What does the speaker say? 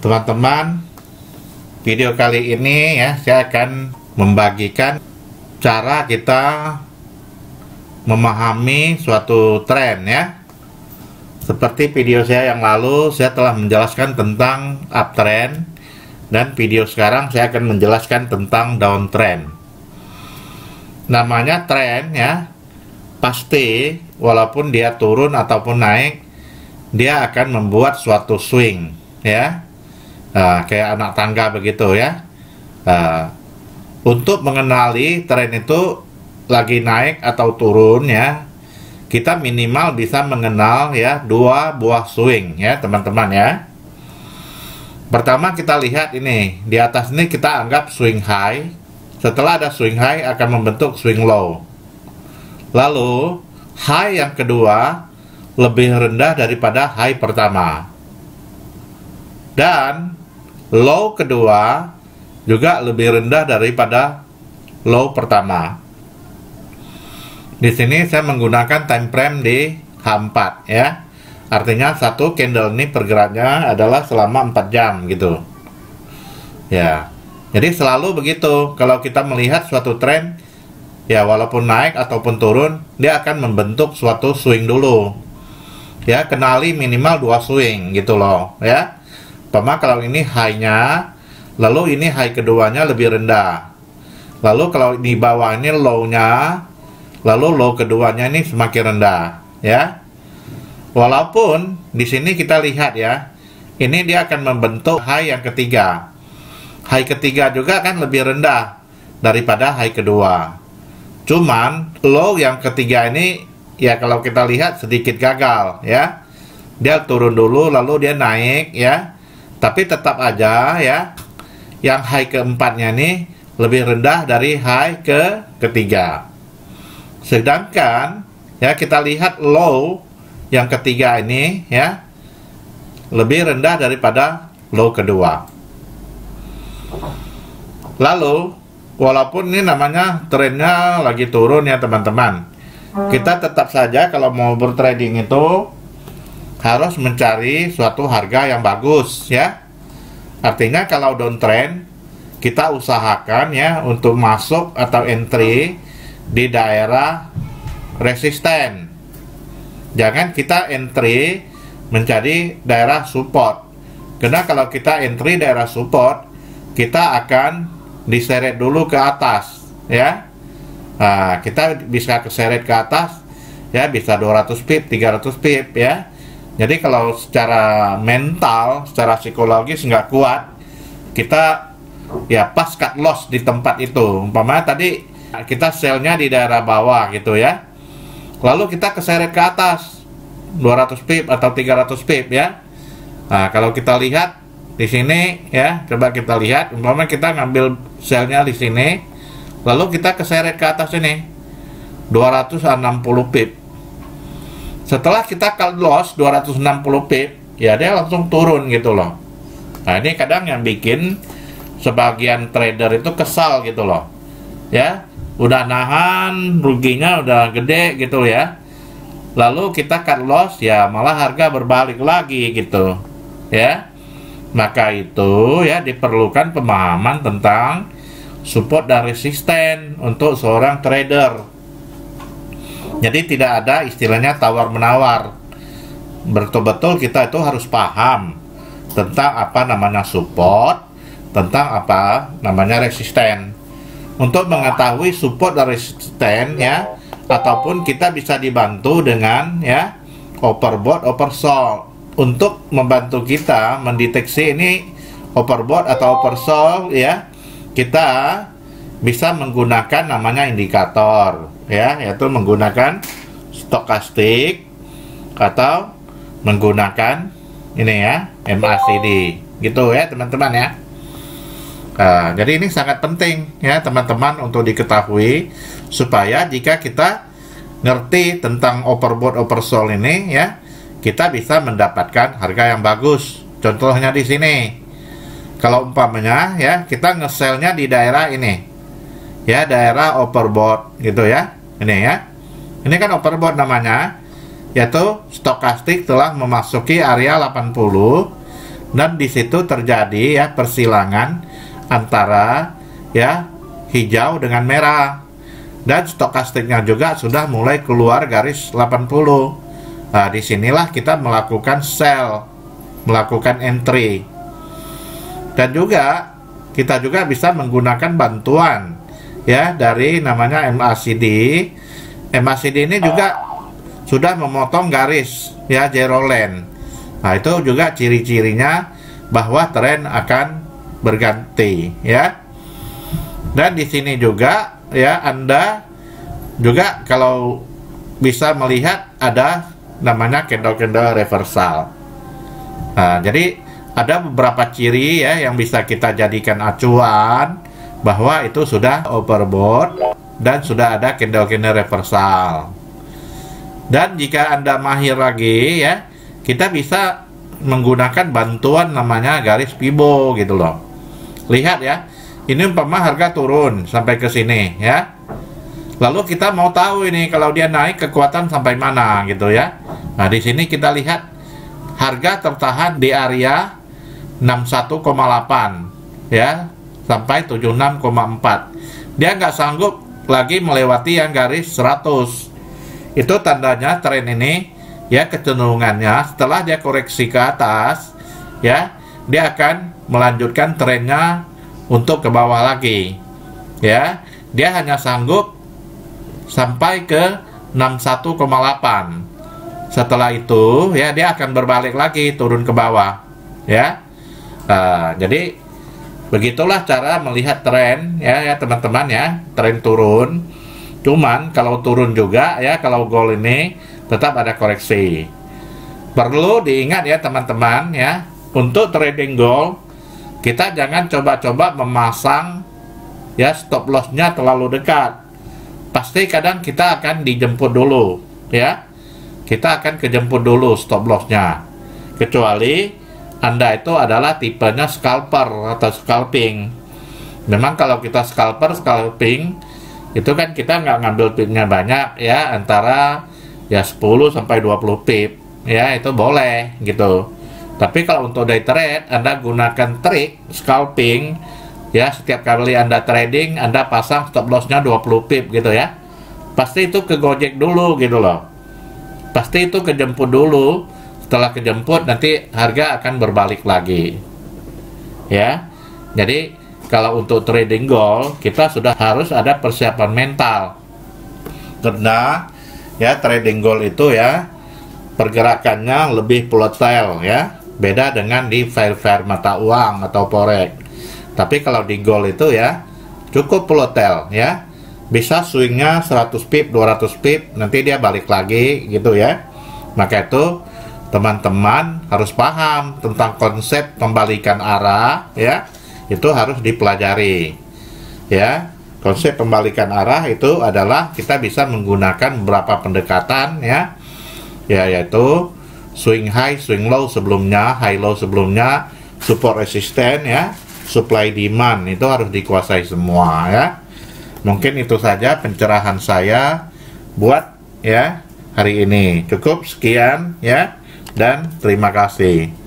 Teman-teman, video kali ini ya saya akan membagikan cara kita memahami suatu tren ya. Seperti video saya yang lalu, saya telah menjelaskan tentang uptrend, dan video sekarang saya akan menjelaskan tentang downtrend. Namanya tren ya, pasti walaupun dia turun ataupun naik, dia akan membuat suatu swing ya. Kayak anak tangga begitu ya. Untuk mengenali tren itu lagi naik atau turun ya, kita minimal bisa mengenal ya dua buah swing ya teman-teman ya. Pertama kita lihat ini, di atas ini kita anggap swing high. Setelah ada swing high akan membentuk swing low. Lalu high yang kedua lebih rendah daripada high pertama, dan low kedua juga lebih rendah daripada low pertama. Di sini saya menggunakan time frame di H4 ya. Artinya satu candle ini pergeraknya adalah selama 4 jam gitu. Ya. Jadi selalu begitu, kalau kita melihat suatu tren ya, walaupun naik ataupun turun, dia akan membentuk suatu swing dulu. Ya, kenali minimal 2 swing gitu loh ya. Pertama kalau ini high-nya, lalu ini high keduanya lebih rendah. Lalu kalau di bawah ini low-nya, lalu low keduanya ini semakin rendah, ya. Walaupun di sini kita lihat ya, ini dia akan membentuk high yang ketiga. High ketiga juga kan lebih rendah daripada high kedua. Cuman low yang ketiga ini ya kalau kita lihat sedikit gagal, ya. Dia turun dulu, lalu dia naik, ya. Tapi tetap aja ya, yang high keempatnya ini lebih rendah dari high ketiga. Sedangkan ya kita lihat low yang ketiga ini ya lebih rendah daripada low kedua. Lalu walaupun ini namanya trennya lagi turun ya teman-teman, kita tetap saja kalau mau bertrading itu harus mencari suatu harga yang bagus ya. Artinya kalau downtrend, kita usahakan ya untuk masuk atau entry di daerah resisten. Jangan kita entry menjadi daerah support. Karena kalau kita entry daerah support, kita akan diseret dulu ke atas ya. Nah, kita bisa keseret ke atas ya, bisa 200 pip, 300 pip ya. Jadi kalau secara mental, secara psikologis nggak kuat, kita ya pas cut loss di tempat itu. Umpamanya tadi kita sell-nya di daerah bawah gitu ya, lalu kita keseret ke atas 200 pip atau 300 pip ya. Nah kalau kita lihat di sini ya, coba kita lihat, umpamanya kita ngambil sell-nya di sini, lalu kita keseret ke atas ini 260 pip. Setelah kita cut loss 260 pip, ya dia langsung turun gitu loh. Nah ini kadang yang bikin sebagian trader itu kesal gitu loh. Ya, udah nahan, ruginya udah gede gitu ya. Lalu kita cut loss, ya malah harga berbalik lagi gitu. Ya. Maka itu ya diperlukan pemahaman tentang support dan resisten untuk seorang trader. Jadi tidak ada istilahnya tawar-menawar. Betul-betul kita itu harus paham tentang apa namanya support, tentang apa namanya resisten. Untuk mengetahui support dan resisten ya, ataupun kita bisa dibantu dengan ya overbought, oversold. Untuk membantu kita mendeteksi ini overbought atau oversold ya, kita bisa menggunakan namanya indikator ya, yaitu menggunakan stokastik atau menggunakan ini ya MACD gitu ya teman-teman ya. Nah, jadi ini sangat penting ya teman-teman untuk diketahui, supaya jika kita ngerti tentang overbought oversold ini ya, kita bisa mendapatkan harga yang bagus. Contohnya di sini, kalau umpamanya ya kita nge-sell-nya di daerah ini ya, daerah overbought gitu ya, ini ya, ini kan overbought namanya, yaitu stokastik telah memasuki area 80 dan di situ terjadi ya persilangan antara ya hijau dengan merah, dan stokastiknya juga sudah mulai keluar garis 80. Nah, disinilah kita melakukan sell, melakukan entry. Dan juga kita juga bisa menggunakan bantuan ya dari namanya MACD. MACD ini juga sudah memotong garis ya zero line. Nah, itu juga ciri-cirinya bahwa tren akan berganti ya. Dan di sini juga ya Anda juga kalau bisa melihat ada namanya candle-candle reversal. Nah, jadi ada beberapa ciri ya yang bisa kita jadikan acuan bahwa itu sudah overbought dan sudah ada candle-candle reversal. Dan jika Anda mahir lagi ya, kita bisa menggunakan bantuan namanya garis Fibo gitu loh. Lihat ya, ini umpama harga turun sampai ke sini ya. Lalu kita mau tahu ini kalau dia naik kekuatan sampai mana gitu ya. Nah, di sini kita lihat harga tertahan di area 61,8 ya sampai 76,4. Dia nggak sanggup lagi melewati yang garis 100. Itu tandanya tren ini ya kecenderungannya setelah dia koreksi ke atas ya, dia akan melanjutkan trennya untuk ke bawah lagi ya. Dia hanya sanggup sampai ke 61,8. Setelah itu ya dia akan berbalik lagi turun ke bawah ya. Jadi begitulah cara melihat tren ya teman-teman ya, tren turun. Cuman kalau turun juga ya, kalau gold ini tetap ada koreksi. Perlu diingat ya teman-teman ya, untuk trading gold kita jangan coba-coba memasang ya stop lossnya terlalu dekat. Pasti kadang kita akan dijemput dulu ya. Kita akan kejemput dulu stop lossnya. Kecuali Anda itu adalah tipenya scalper atau scalping. Memang kalau kita scalping itu kan kita nggak ngambil pipnya banyak ya, antara ya 10 sampai 20 pip ya, itu boleh gitu. Tapi kalau untuk day trade Anda gunakan trik scalping ya, setiap kali Anda trading Anda pasang stop lossnya 20 pip gitu ya, pasti itu kegojek dulu gitu loh, pasti itu kejemput dulu. Setelah kejemput nanti harga akan berbalik lagi ya. Jadi kalau untuk trading gold kita sudah harus ada persiapan mental, karena ya trading gold itu ya pergerakannya lebih volatile ya, beda dengan di fair mata uang atau forex. Tapi kalau di gold itu ya cukup volatile ya, bisa swingnya 100 pip 200 pip nanti dia balik lagi gitu ya. Maka itu teman-teman harus paham tentang konsep pembalikan arah ya, itu harus dipelajari ya. Konsep pembalikan arah itu adalah kita bisa menggunakan beberapa pendekatan ya, yaitu swing high, swing low sebelumnya, high low sebelumnya, support resisten ya, supply demand itu harus dikuasai semua ya. Mungkin itu saja pencerahan saya buat ya hari ini. Cukup sekian ya, dan terima kasih.